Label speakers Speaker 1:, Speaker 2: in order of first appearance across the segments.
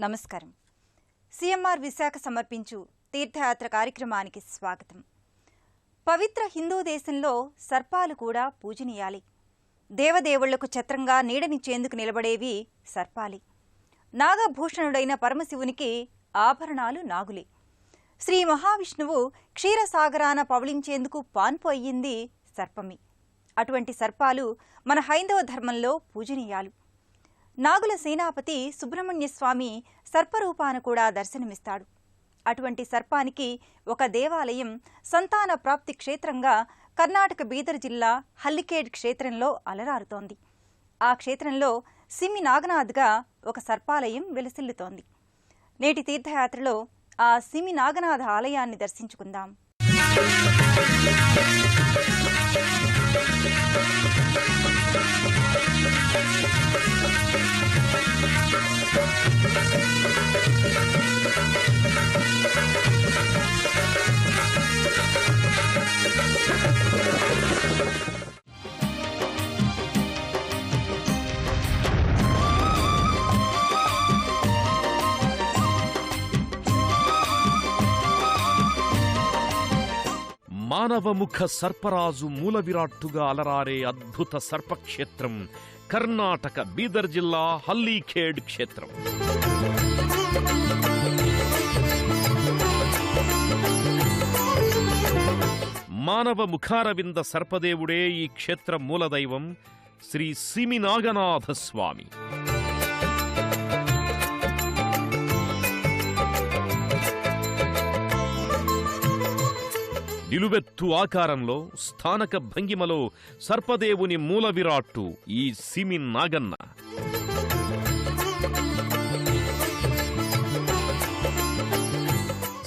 Speaker 1: నమస్కారం. సిఎంఆర్ విశాఖ సమర్పించు తీర్థయాత్ర కార్యక్రమానికి స్వాగతం. పవిత్ర హిందూ దేశంలో సర్పాలు కూడా పూజనీయాలి. దేవదేవుళ్లకు ఛత్రంగా నీడనిచ్చేందుకు నిలబడేవి సర్పాలి. నాగభూషణుడైన పరమశివునికి ఆభరణాలు నాగులే. శ్రీ మహావిష్ణువు క్షీరసాగరాన పవళించేందుకు పాన్పు అయ్యింది సర్పమి. అటువంటి సర్పాలు మన హైందవ ధర్మంలో పూజనీయాలు. నాగుల సేనాపతి సుబ్రహ్మణ్యస్వామి సర్పరూపాన కూడా దర్శనమిస్తాడు. అటువంటి సర్పానికి ఒక దేవాలయం సంతాన ప్రాప్తి క్షేత్రంగా కర్ణాటక బీదర్ జిల్లా హల్లికేడ్ క్షేత్రంలో అలరారుతోంది. ఆ క్షేత్రంలో సిమి నాగనాథ్గా ఒక సర్పాలయం వెలసిల్లుతోంది. నేటి తీర్థయాత్రలో ఆ సిమి నాగనాథ ఆలయాన్ని దర్శించుకుందాం.
Speaker 2: మానవముఖ సర్పరాజు మూల విరాట్టుగా అలరారే అద్భుత సర్పక్షేత్రం కర్ణాటక బీదర్ జిల్లా హల్లీఖేడ్ క్షేత్రం. మానవ ముఖారవింద సర్పదేవుడే ఈ క్షేత్ర మూలదైవం శ్రీ సిమి నాగనాథ స్వామి. నిలువెత్తు ఆకారంలో స్థానక భంగిమలో సర్పదేవుని మూల విరాట్టు ఈ సిమి నాగన్న.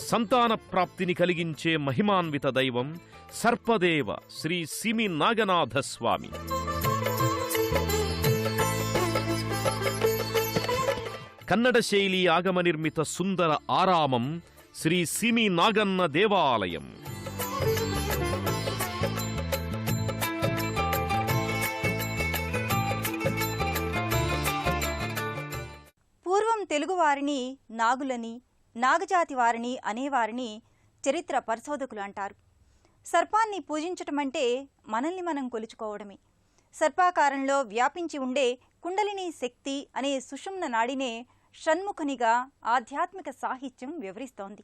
Speaker 2: సంతాన ప్రాప్తిని కలిగించే మహిమాన్విత దైవం సర్పదేవ శ్రీ సిమి నాగనాథ స్వామి. కన్నడ శైలి ఆగమ నిర్మిత సుందర ఆరామం శ్రీ సిమి నాగన్న దేవాలయం.
Speaker 1: పూర్వం తెలుగువారిని నాగులని, నాగజాతి వారిని అనేవారిని చరిత్ర పరిశోధకులు అంటారు. సర్పాన్ని పూజించటమంటే మనల్ని మనం కొలుచుకోవడమే. సర్పాకారంలో వ్యాపించి ఉండే కుండలిని శక్తి అనే సుషుమ్న నాడినే షణ్ముఖనిగా ఆధ్యాత్మిక సాహిత్యం వివరిస్తోంది.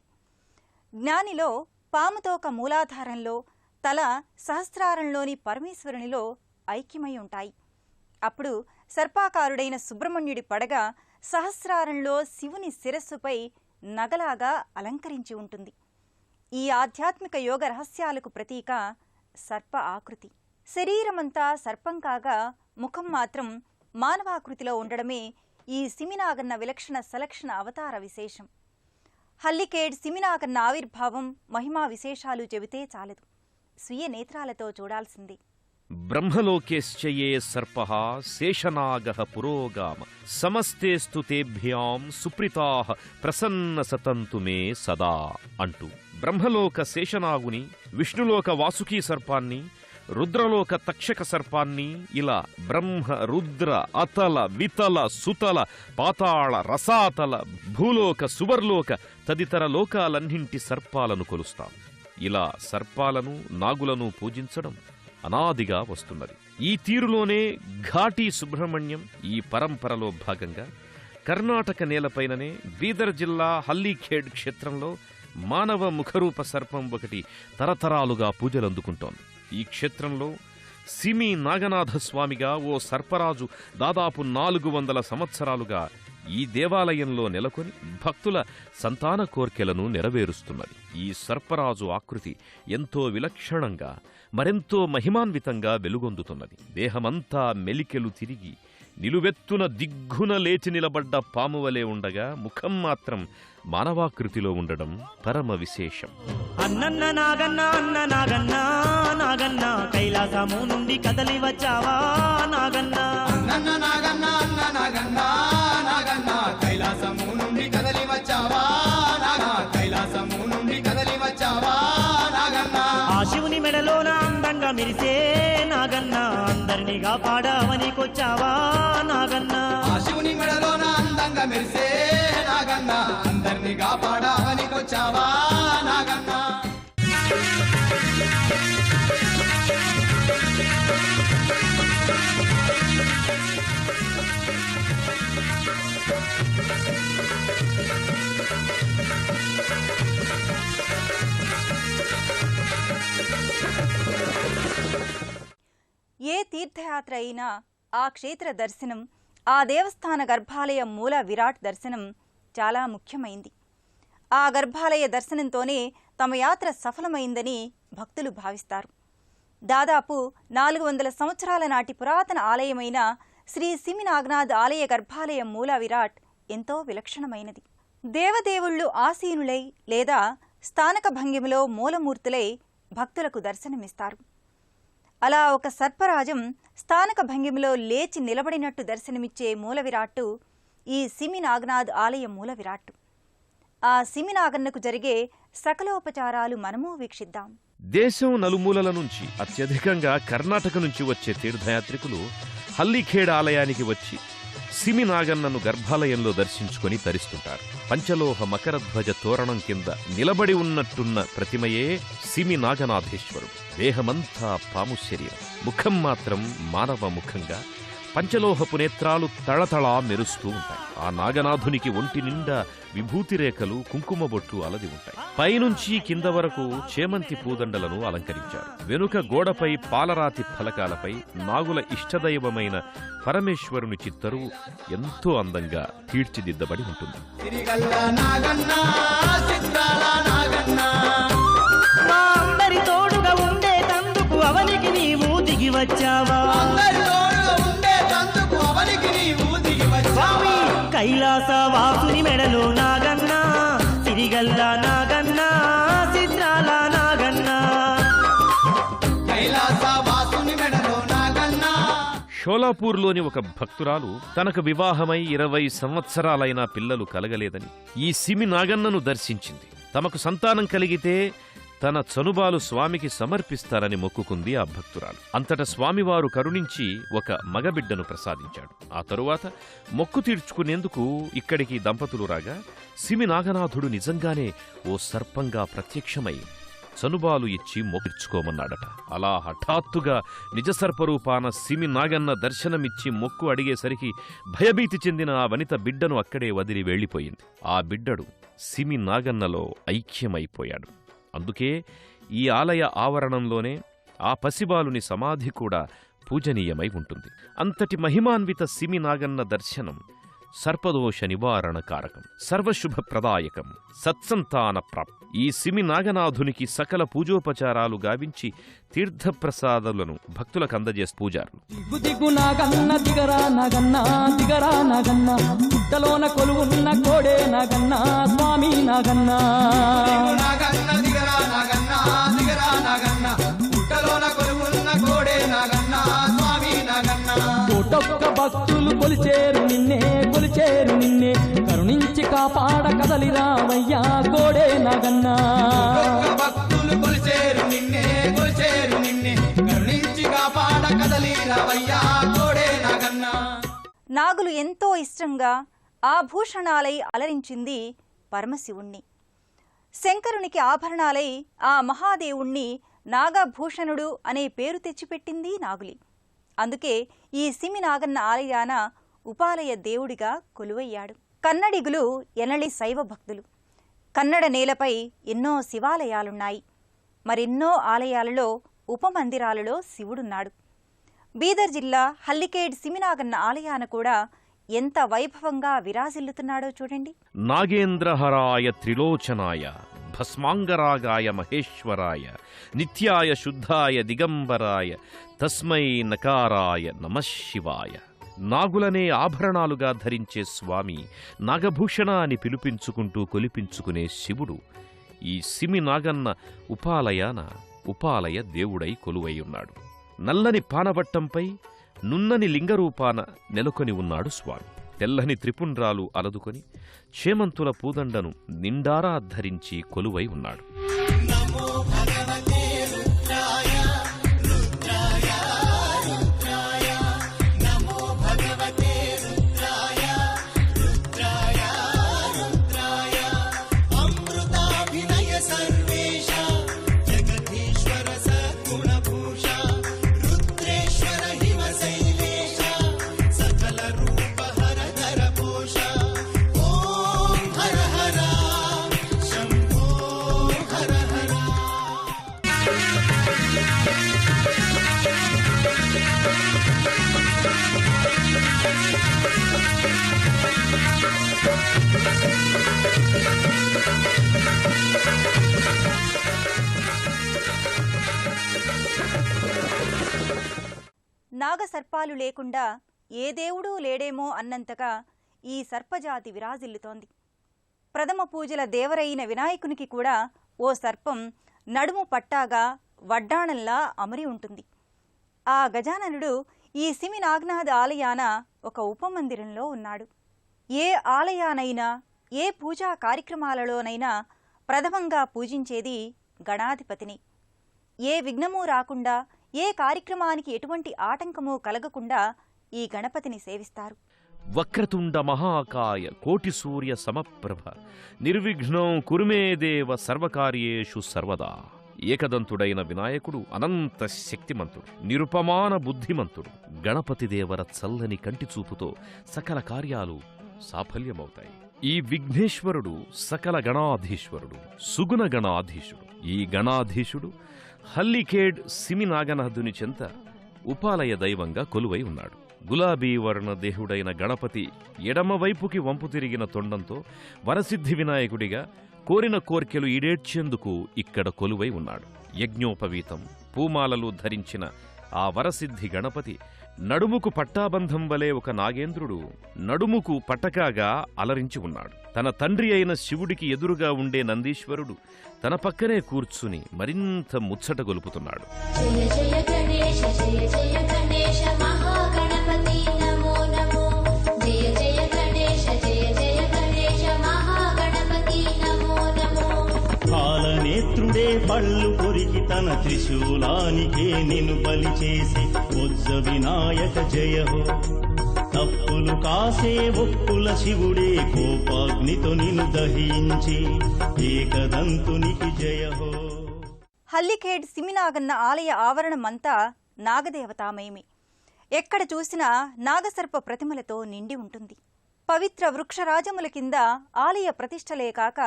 Speaker 1: జ్ఞానిలో పాముతోక మూలాధారంలో, తల సహస్రారంలోని పరమేశ్వరునిలో ఐక్యమై ఉంటాయి. అప్పుడు సర్పాకారుడైన సుబ్రహ్మణ్యుడి పడగ సహస్రారంలో శివుని శిరస్సుపై నగలాగా అలంకరించి ఉంటుంది. ఈ ఆధ్యాత్మిక యోగ రహస్యాలకు ప్రతీక సర్ప ఆకృతి. శరీరమంతా సర్పం కాగా ముఖం మాత్రం మానవాకృతిలో ఉండడమే ఈ సిమినాగన్న విలక్షణ సలక్షణ అవతార విశేషం. హల్లికేడ్ సిమినాగన్న ఆవిర్భావం, మహిమా విశేషాలు చెబితే చాలదు, స్వీయ నేత్రాలతో చూడాల్సిందే.
Speaker 2: బ్రహ్మలోకేశ్చయే సర్పః శేషనాగః పురోగామ సమస్తేస్తు తేభ్యాం సుప్రీతాః ప్రసన్న సతంతు మే సదా అంటూ బ్రహ్మలోక శేషనాగుని, విష్ణులోక వాసుకీ సర్పాన్ని, రుద్రలోక తక్షక సర్పాన్ని ఇలా బ్రహ్మ, రుద్ర, అతల, వితల, సుతల, పాతాళ, రసాతల, భూలోక, సువర్లోక తదితర లోకాలన్నింటి సర్పాలను కొలుస్తాం. ఇలా సర్పాలను, నాగులను పూజించడం అనాదిగా వస్తున్నది. ఈ తీరులోనే ఘాటీ సుబ్రహ్మణ్యం ఈ పరంపరలో భాగంగా కర్ణాటక నేలపైననే బీదర్ జిల్లా హల్లీఖేడ్ క్షేత్రంలో మానవ ముఖరూప సర్పం ఒకటి తరతరాలుగా పూజలందుకుంటోంది. ఈ క్షేత్రంలో సిమి నాగనాథ స్వామిగా ఓ సర్పరాజు దాదాపు 400 సంవత్సరాలుగా ఈ దేవాలయంలో నెలకొని భక్తుల సంతాన కోర్కెలను నెరవేరుస్తున్నది. ఈ సర్పరాజు ఆకృతి ఎంతో విలక్షణంగా, మరెంతో మహిమాన్వితంగా వెలుగొందుతున్నది. దేహమంతా మెలికెలు తిరిగి నిలువెత్తున దిగ్గున లేచి నిలబడ్డ పామువలే ఉండగా ముఖం మాత్రం మానవాకృతిలో ఉండడం పరమ విశేషం.
Speaker 3: అన్నన్న నాగన్న, అన్న నాగన్న, నాగన్న కైలాసము నుండి కదలి వచ్చావా నాగన్న.
Speaker 4: అన్నన్న నాగన్న, అన్న నాగన్న, నాగన్న కైలాసము నుండి కదలి వచ్చావా నాగన్న. కైలాసము నుండి కదలి వచ్చావా నాగన్న.
Speaker 3: ఆ శివుని మెడలోన అందంగా మెరిసే నాగన్న అందరిని అందరినీ కాపాడవనికొచ్చావా నాగన్నా
Speaker 4: ఆ శివుని మెడలోన అందంగా మెరిసే నాగన్న అందరినీ కాపాడవనికొచ్చావా నాగన్న
Speaker 1: ఏ తీర్థయాత్ర అయినా ఆ క్షేత్ర దర్శనం, ఆ దేవస్థాన గర్భాలయ మూల విరాట్ దర్శనం చాలా ముఖ్యమైంది. ఆ గర్భాలయ దర్శనంతోనే తమ యాత్ర సఫలమైందని భక్తులు భావిస్తారు. దాదాపు 400 సంవత్సరాల నాటి పురాతన ఆలయమైన శ్రీ సిమి నాగనాథ్ ఆలయ గర్భాలయ మూల విరాట్ ఎంతో విలక్షణమైనది. దేవదేవుళ్ళు ఆసీనులై లేదా స్థానక భంగిమలో మూలమూర్తులై భక్తులకు దర్శనమిస్తారు. అలా ఒక సర్పరాజం స్థానక భంగిమలో లేచి నిలబడినట్టు దర్శనమిచ్చే మూల విరాట్టు ఈ సిమి నాగనాథ్ ఆలయ మూల విరాట్టు. ఆ సిమి నాగన్నకు జరిగే సకలోపచారాలు మనము వీక్షిద్దాం.
Speaker 2: దేశం నలుమూలల నుంచి అత్యధికంగా కర్ణాటక నుంచి వచ్చే తీర్థయాత్రికులు హల్లిఖేడ్ ఆలయానికి వచ్చి సిమి నాగన్నను గర్భాలయంలో దర్శించుకొని తరిస్తుంటారు. పంచలోహ మకరధ్వజ తోరణం కింద నిలబడి ఉన్నట్టున్న ప్రతిమయే సిమి నాగనాథేశ్వరుడు. దేహమంతా పాము శరీరం, ముఖం మాత్రం మానవ ముఖంగా పంచలోహపు నేత్రాలు తళతళా మెరుస్తూ ఉంటాయి. ఆ నాగనాథునికి ఒంటి నిండా విభూతి రేఖలు, కుంకుమ బొట్లు అలది ఉంటాయి. పైనుంచి కింద వరకు చేమంతి పూదండలను అలంకరించారు. వెనుక గోడపై పాలరాతి ఫలకాలపై నాగుల ఇష్టదైవమైన పరమేశ్వరుని చిత్తరువు ఎంతో అందంగా తీర్చిదిద్దబడి ఉంటుంది.
Speaker 3: మా అందరి తోడుగా ఉండేటందుకు అవనికి నీవు దిగి వచ్చావా స్వామి కైలాస వాసుని మెడలో నాగన్నా, సిరిగల్ల నాగన్నా, చిత్రాల నాగన్నా,
Speaker 4: కైలాస వాసుని మెడలో నాగన్నా.
Speaker 2: షోలాపూర్లోని ఒక భక్తురాలు తనకు వివాహమై 20 సంవత్సరాలైనా పిల్లలు కలగలేదని ఈ సిమి నాగన్నను దర్శించింది. తమకు సంతానం కలిగితే తన చనుబాలు స్వామికి సమర్పిస్తారని మొక్కుకుంది ఆ భక్తురాలు. అంతటా స్వామివారు కరుణించి ఒక మగబిడ్డను ప్రసాదించాడు. ఆ తరువాత మొక్కు తీర్చుకునేందుకు ఇక్కడికి దంపతులు రాగా సిమి నాగనాథుడు నిజంగానే ఓ సర్పంగా ప్రత్యక్షమై చనుబాలు ఇచ్చి మొక్కిర్చుకోమన్నాడట. అలా హఠాత్తుగా నిజసర్పరూపాన సిమి నాగన్న దర్శనమిచ్చి మొక్కు అడిగేసరికి భయభీతి చెందిన ఆ వనిత బిడ్డను అక్కడే వదిలి వెళ్లిపోయింది. ఆ బిడ్డడు సిమి నాగన్నలో ఐక్యమైపోయాడు. అందుకే ఈ ఆలయ ఆవరణంలోనే ఆ పసిబాలుని సమాధి కూడా పూజనీయమై ఉంటుంది. అంతటి మహిమాన్విత సిమి నాగన్న దర్శనం సర్పదోష నివారణ కారకం, సర్వశుభప్రదాయకం, సత్సంతాన ప్రాప్తి. ఈ సిమి నాగనాథునికి సకల పూజోపచారాలు గావించి తీర్థప్రసాదాలను భక్తులకు అందజేస్తూ పూజారులు.
Speaker 5: దిగు నాగన్న దిగరా నాగన్న, దిగరా నాగన్న, పుట్టలోన కొలువున్న కోడే నాగన్న, స్వామి నాగన్న.
Speaker 4: నాగన్న దిగరా నాగన్న, దిగరా నాగన్న, పుట్టలోన కొలువున్న కోడే నాగన్న, స్వామి నాగన్న.
Speaker 5: కోటొక్క భక్తులు కొలిచేరు నిన్నే, కొలిచేరు నిన్నే, కరుణించి కాపాడ కదలి రావయ్యా కోడే నాగన్న.
Speaker 4: భక్తులు కొలిచేరు నిన్నే, కొలిచేరు నిన్నే, కరుణించి కాపాడ కదలి రావయ్యా కోడే నాగన్న.
Speaker 1: నాగులు ఎంతో ఇష్టంగా ఆభూషణాలై అలరించింది పరమశివుణ్ణి. శంకరునికి ఆభరణాలై ఆ మహాదేవుణ్ణి నాగభూషణుడు అనే పేరు తెచ్చిపెట్టింది నాగులి. అందుకే ఈ సిమి నాగన్న ఆలయాన ఉపాలయ దేవుడిగా కొలువయ్యాడు. కన్నడిగులు ఎనలి శైవ భక్తులు. కన్నడ నేలపై ఎన్నో శివాలయాలున్నాయి. మరెన్నో ఆలయాలలో ఉపమందిరాలలో శివుడున్నాడు. బీదర్ జిల్లా హల్లికేడ్ సిమినాగన్న ఆలయాన కూడా ఎంత వైభవంగా విరాజిల్లుతున్నాడో చూడండి.
Speaker 2: నాగేంద్రహరాయ త్రిలోచనాయ భస్మాంగరాగాయ మహేశ్వరాయ నిత్యాయ శుద్ధాయ దిగంబరాయ తస్మై నకారాయ నమఃశివాయ. నాగులనే ఆభరణాలుగా ధరించే స్వామి నాగభూషణ అని పిలిపించుకుంటూ కొలిపించుకునే శివుడు ఈ సిమి నాగన్న ఉపాలయాన ఉపాలయ దేవుడై కొలువై ఉన్నాడు. నల్లని పానవట్టంపై నున్నని లింగరూపాన నెలకొని ఉన్నాడు స్వామి. తెల్లని త్రిపుండ్రాలు అలదుకొని చేమంతుల పూదండను నిండారా ధరించి కొలువై ఉన్నాడు.
Speaker 6: నమో భగవతే రుద్రాయ రుద్రాయ రుద్రాయ
Speaker 1: నాగసర్పాలు లేకుండా ఏ దేవుడూ లేడేమో అన్నంతగా ఈ సర్పజాతి విరాజిల్లుతోంది. ప్రథమ పూజల దేవరైన వినాయకునికి కూడా ఓ సర్పం నడుము పట్టాగా వడ్డాణంలా అమరి ఉంటుంది. ఆ గజాననుడు ఈ సిమి నాగనాథ ఆలయాన ఒక ఉపమందిరంలో ఉన్నాడు. ఏ ఆలయానైనా ఏ పూజా కార్యక్రమాలలోనైనా ప్రథమంగా పూజించేది గణాధిపతిని. ఏ విఘ్నమూ రాకుండా, ఏ కార్యక్రమానికి ఎటువంటి ఆటంకమూ కలగకుండా ఈ గణపతిని సేవిస్తారు.
Speaker 2: వక్రతుండ మహాకాయ కోటి సూర్య సమప్రభ నిర్విఘ్నం కురుమే దేవ సర్వకార్యేషు సర్వదా. ఏకదంతుడైన వినాయకుడు అనంత శక్తిమంతుడు, నిరుపమాన బుద్ధిమంతుడు. గణపతి దేవర చల్లని కంటిచూపుతో సకల కార్యాలు సాఫల్యమవుతాయి. ఈ విఘ్నేశ్వరుడు సకల గణాధీశ్వరుడు, సుగుణ గణాధీశుడు. ఈ గణాధీశుడు హల్లిఖేడ్ సిమి నాగనాథుని చెంత ఉపాలయ దైవంగా కొలువై ఉన్నాడు. గులాబీ వర్ణ దేహుడైన గణపతి ఎడమవైపుకి వంపు తిరిగిన తొండంతో వరసిద్ధి వినాయకుడిగా కోరిన కోర్కెలు ఈడేర్చేందుకు ఇక్కడ కొలువై ఉన్నాడు. యజ్ఞోపవీతం, పూమాలలు ధరించిన ఆ వరసిద్ధి గణపతి నడుముకు పట్టాబంధం వలె ఒక నాగేంద్రుడు నడుముకు పట్టకాగా అలరించి ఉన్నాడు. తన తండ్రి అయిన శివుడికి ఎదురుగా ఉండే నందీశ్వరుడు తన పక్కనే కూర్చుని మరింత ముచ్చట గొలుపుతున్నాడు.
Speaker 6: జయ జయ గణేశ జయ జయ గణేశ మహాగణపతి నమో నమో. జయ జయ గణేశ జయ జయ గణేశ మహాగణపతి నమో నమో.
Speaker 3: కాలనేత్రుడే పళ్ళు కొరికి తన త్రిశూలానికే నిన్ను బలి చేసి బొజ్జ వినాయక జయ హో. తప్పులు కాసే ఒప్పుల శివుడే కోపాగ్నితో నిన్ను దహించి ఏకదంతునికి జయ హో.
Speaker 1: హల్లిఖేడ్ సిమినాగన్న ఆలయ ఆవరణమంతా నాగదేవతామయమే. ఎక్కడ చూసినా నాగసర్ప ప్రతిమలతో నిండి ఉంటుంది. పవిత్ర వృక్షరాజముల కింద ఆలయ ప్రతిష్టలే కాక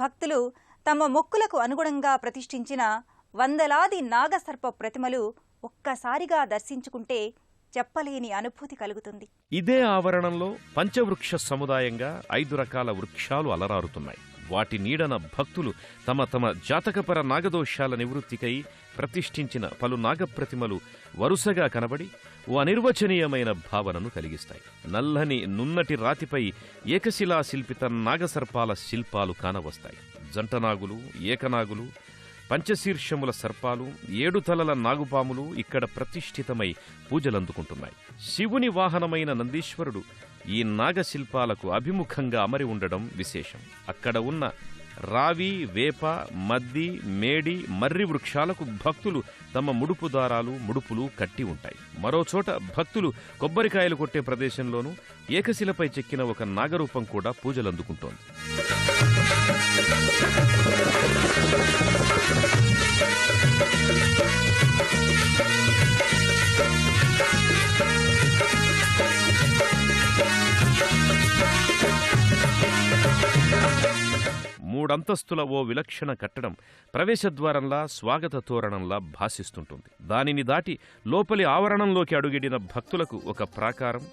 Speaker 1: భక్తులు తమ మొక్కులకు అనుగుణంగా ప్రతిష్ఠించిన వందలాది నాగసర్ప ప్రతిమలు ఒక్కసారిగా దర్శించుకుంటే చెప్పలేని అనుభూతి కలుగుతుంది.
Speaker 2: ఇదే ఆవరణంలో పంచవృక్ష సముదాయంగా 5 రకాల వృక్షాలు అలరారుతున్నాయి. వాటి నీడన భక్తులు తమ తమ జాతకపర నాగదోషాల నివృత్తికై ప్రతిష్ఠించిన పలు నాగప్రతిమలు వరుసగా కనబడి ఓ అనిర్వచనీయమైన భావనను కలిగిస్తాయి. నల్లని నున్నటి రాతిపై ఏకశిలా శిల్పిత నాగసర్పాల శిల్పాలు కానవస్తాయి. జంటనాగులు, ఏకనాగులు, పంచశీర్షముల సర్పాలు, 7 తలల నాగుపాములు ఇక్కడ ప్రతిష్ఠితమై పూజలందుకుంటున్నాయి. శివుని వాహనమైన నందీశ్వరుడు ఈ నాగశిల్పాలకు అభిముఖంగా అమరి ఉండడం విశేషం. అక్కడ ఉన్న రావి, వేప, మద్ది, మేడి, మర్రి వృక్షాలకు భక్తులు తమ ముడుపు దారాలు, ముడుపులు కట్టి ఉంటాయి. మరోచోట భక్తులు కొబ్బరికాయలు కొట్టే ప్రదేశంలోనూ ఏకశిలపై చెక్కిన ఒక నాగరూపం కూడా పూజలందుకుంటోంది. మూడంతస్తుల ఓ విలక్షణ కట్టడం ప్రవేశద్వారంలా స్వాగత తోరణంలా భాసిస్తుంటుంది. దానిని దాటి లోపలి ఆవరణంలోకి అడుగిడిన భక్తులకు ఒక ప్రాకారం,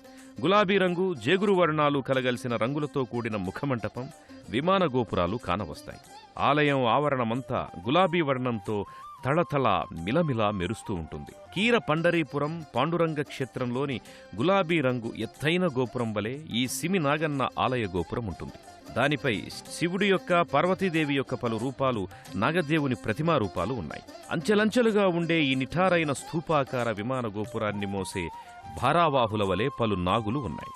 Speaker 2: గులాబీ రంగు, జేగురు వర్ణాలు కలగలిసిన రంగులతో కూడిన ముఖమంటపం, విమాన గోపురాలు కానవస్తాయి. ఆలయం ఆవరణమంతా గులాబీ వర్ణంతో తళతళ మిలమిలా మెరుస్తూ ఉంటుంది. కీర పండరీపురం పాండురంగ క్షేత్రంలోని గులాబీ రంగు ఎత్తైన గోపురం వలె ఈ సిమి నాగన్న ఆలయ గోపురం ఉంటుంది. దానిపై శివుడి యొక్క, పార్వతీదేవి యొక్క పలు రూపాలు, నాగదేవుని ప్రతిమా రూపాలు ఉన్నాయి. అంచెలంచెలుగా ఉండే ఈ నిఠారైన స్థూపాకార విమాన గోపురాన్ని మోసే భారావాహుల వలె పలు నాగులు ఉన్నాయి.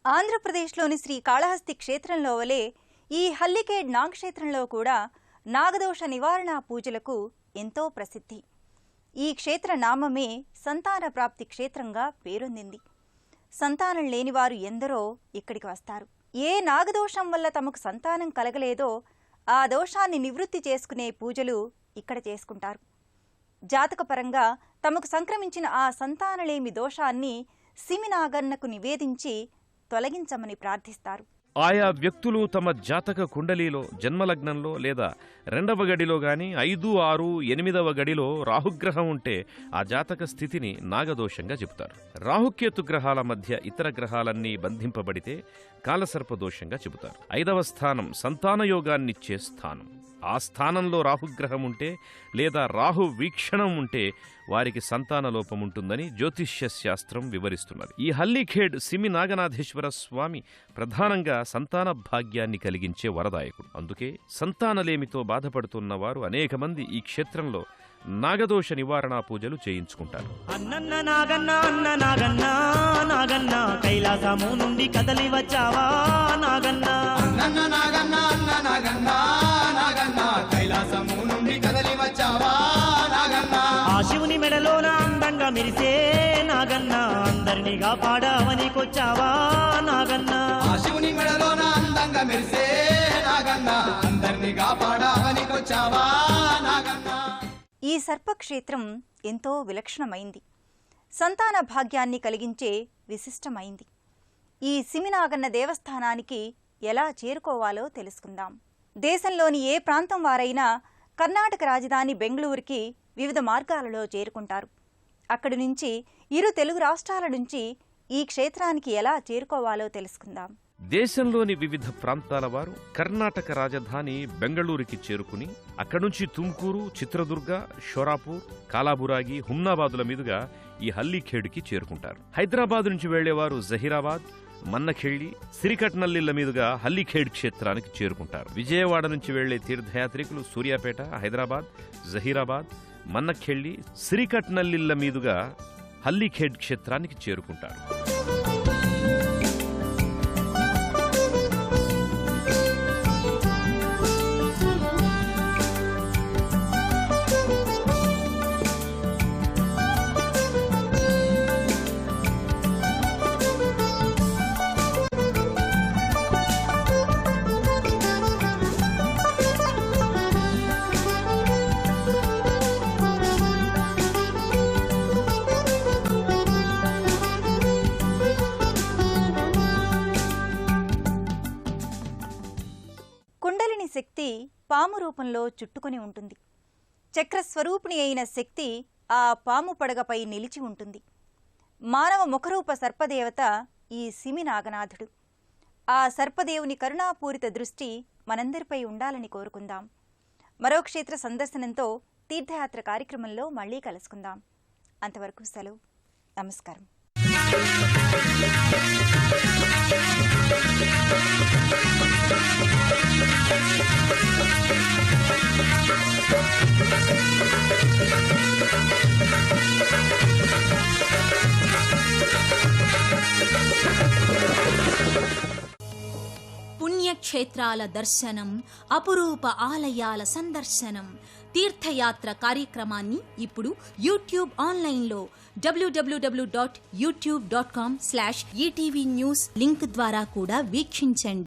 Speaker 1: ఆంధ్రప్రదేశ్లోని శ్రీకాళహస్తి క్షేత్రంలో వలె ఈ హల్లిఖేడ్ నాగక్షేత్రంలో కూడా నాగదోష నివారణ పూజలకు ఎంతో ప్రసిద్ధి. ఈ క్షేత్ర నామమే సంతాన ప్రాప్తి క్షేత్రంగా పేరొందింది. సంతానం లేనివారు ఎందరో ఇక్కడికి వస్తారు. ఏ నాగదోషం వల్ల తమకు సంతానం కలగలేదో ఆ దోషాన్ని నివృత్తి చేసుకునే పూజలు ఇక్కడ చేసుకుంటారు. జాతకపరంగా తమకు సంక్రమించిన ఆ సంతానలేమి దోషాన్ని సిమి నాగన్నకు నివేదించి తొలగించమని ప్రార్థిస్తారు.
Speaker 2: ఆయా వ్యక్తులు తమ జాతక కుండలీలో జన్మలగ్నంలో లేదా 2వ గడిలో గాని 5, 6, 8వ గడిలో రాహుగ్రహం ఉంటే ఆ జాతక స్థితిని నాగదోషంగా చెబుతారు. రాహుకేతు గ్రహాల మధ్య ఇతర గ్రహాలన్నీ బంధింపబడితే కాలసర్పదోషంగా చెబుతారు. 5వ స్థానం సంతానయోగాన్నిచ్చే స్థానం. ఆ స్థానంలో రాహుగ్రహం ఉంటే లేదా రాహు వీక్షణం ఉంటే వారికి సంతాన లోపం ఉంటుందని జ్యోతిష్య శాస్త్రం వివరిస్తున్నది. ఈ హల్లీఖేడ్ సిమి నాగనాథేశ్వర స్వామి ప్రధానంగా సంతాన భాగ్యాన్ని కలిగించే వరదాయకుడు. అందుకే సంతానలేమితో బాధపడుతున్న వారు అనేక మంది ఈ క్షేత్రంలో నాగదోష నివారణ పూజలు చేయించుకుంటారు.
Speaker 3: అన్నన్న నాగన్న అన్న నాగన్న నాగన్న కైలాసము నుండి కదలి వచ్చావా నాగన్న.
Speaker 4: అన్నన్న నాగన్న అన్న నాగన్న నాగన్న కైలాసము నుండి కదలి వచ్చావా నాగన్న.
Speaker 3: ఆ శివుని మెడలోన అందంగా మెరిసే నాగన్న అందరినీ కాపాడవనికొచ్చావా నాగన్న.
Speaker 4: ఆ శివుని మెడలోన అందంగా మెరిసే నాగన్న అందరినీ కాపాడవనికొచ్చావా నాగన్న.
Speaker 1: ఈ సర్పక్షేత్రం ఎంతో విలక్షణమైంది. సంతాన భాగ్యాన్ని కలిగించే విశిష్టమైంది. ఈ సిమినాగన్న దేవస్థానానికి ఎలా చేరుకోవాలో తెలుసుకుందాం. దేశంలోని ఏ ప్రాంతం వారైనా కర్ణాటక రాజధాని బెంగళూరుకి వివిధ మార్గాలలో చేరుకుంటారు. అక్కడి నుంచి ఇరు తెలుగు రాష్ట్రాల నుంచి ఈ క్షేత్రానికి ఎలా చేరుకోవాలో తెలుసుకుందాం.
Speaker 2: దేశంలోని వివిధ ప్రాంతాల వారు కర్ణాటక రాజధాని బెంగళూరుకి చేరుకుని అక్కడి నుంచి తుమ్కూరు, చిత్రదుర్గ, షోరాపూర్, కాలాబురాగి, హుమ్నాబాదుల మీదుగా ఈ హల్లీఖేడ్కి చేరుకుంటారు. హైదరాబాద్ నుంచి వెళ్లేవారు జహీరాబాద్, మన్నఖెళ్ళి, సిరికట్నల్లిళ్ల మీదుగా హల్లీఖేడ్ క్షేత్రానికి చేరుకుంటారు. విజయవాడ నుంచి వెళ్లే తీర్థయాత్రికులు సూర్యాపేట, హైదరాబాద్, జహీరాబాద్, మన్నఖెళ్ళి, సిరికట్నల్లిళ్ల మీదుగా హల్లీఖేడ్ క్షేత్రానికి చేరుకుంటారు.
Speaker 1: కుండలిని శక్తి పాము రూపంలో చుట్టుకుని ఉంటుంది. చక్రస్వరూపిణి అయిన శక్తి ఆ పాము పడగపై నిలిచి ఉంటుంది. మానవ ముఖరూప సర్పదేవత ఈ సిమి నాగనాథుడు. ఆ సర్పదేవుని కరుణాపూరిత దృష్టి మనందరిపై ఉండాలని కోరుకుందాం. మరో క్షేత్ర సందర్శనంతో తీర్థయాత్ర కార్యక్రమంలో మళ్లీ కలుసుకుందాం. అంతవరకు సెలవు. నమస్కారం.
Speaker 7: పుణ్యక్షేత్రాల దర్శనం, అపురూప ఆలయాల సందర్శనం, తీర్థయాత్ర కార్యక్రమాన్ని ఇప్పుడు యూట్యూబ్ ఆన్లైన్లో www.youtube.com/ETV News లింక్ ద్వారా కూడా వీక్షించండి.